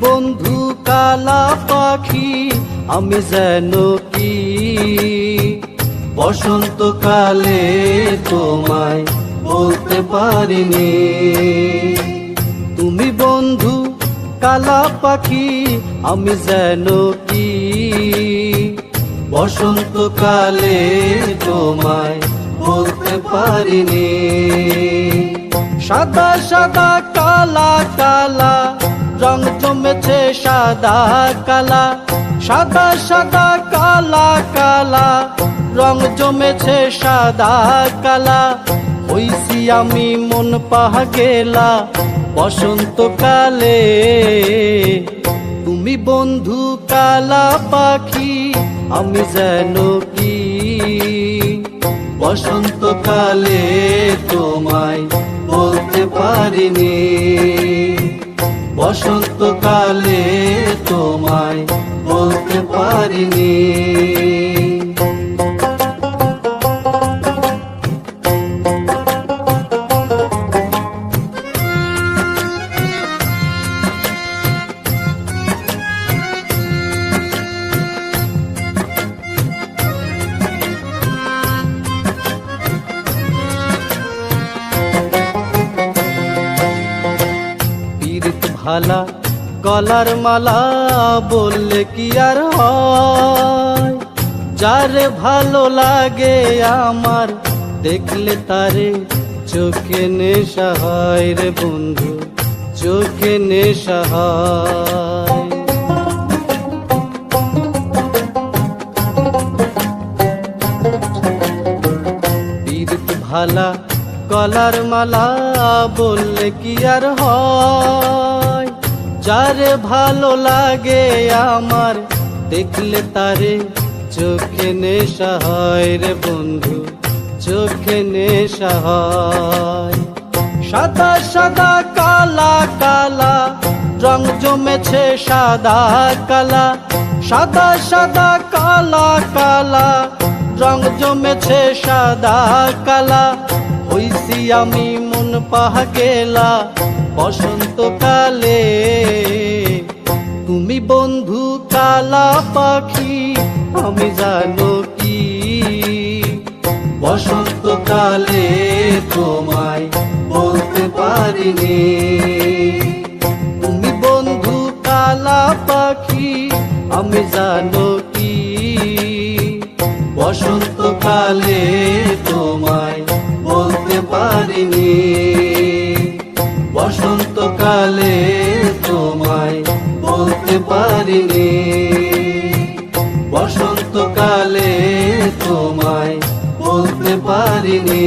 বন্ধু কালা পাখি আমি যেন কি বসন্তকালে তোমায় বলতে পারিনি। তুমি বন্ধু কালা পাখি আমি যেন কি বসন্তকালে তোমায় বলতে পারিনি। সাদা সাদা কালা কালা রং জমেছে সাদা কালা, সাদা সাদা কালা কালা রং জমেছে সাদা কালা। হইছি আমি মন পাহা গেলা বসন্তকালে। তুমি বন্ধু কালা পাখি আমি যেন কি বসন্তকালে তোমায় বলতে পারিনি। বসন্তকালে তোমায় বলতে পারিনি। ভালা গলার মালা বললে কি আর হয়, যারে ভালো লাগে আমার দেখলে তারে চোখে নেশা হয় রে বন্ধু, চোখে নেশা হয়। পীড়িত ভালা গলার মালা বললে কি আর হয়, যারে ভালো লাগে আমার দেখলে তারে চোখে নেশা হয় রে বন্ধু, চোখে নেশা হয়। সাদা সাদা কালা কালা রং জমেছে সাদা কালা, সাদা সাদা কালা কালা রং জমেছে সাদা কালা। হইছি আমি মন পাহা গেলা বসন্তকালে। তুমি বন্ধু কালা পাখি আমি জানো কি বসন্তকালে তোমায় বলতে পারিনি। তুমি বন্ধু কালা পাখি আমি জানো কি বসন্তকালে তোমায় বলতে পারিনি। বসন্তকালে তোমায় বলতে পারিনি। বসন্তকালে তোমায় বলতে পারিনি।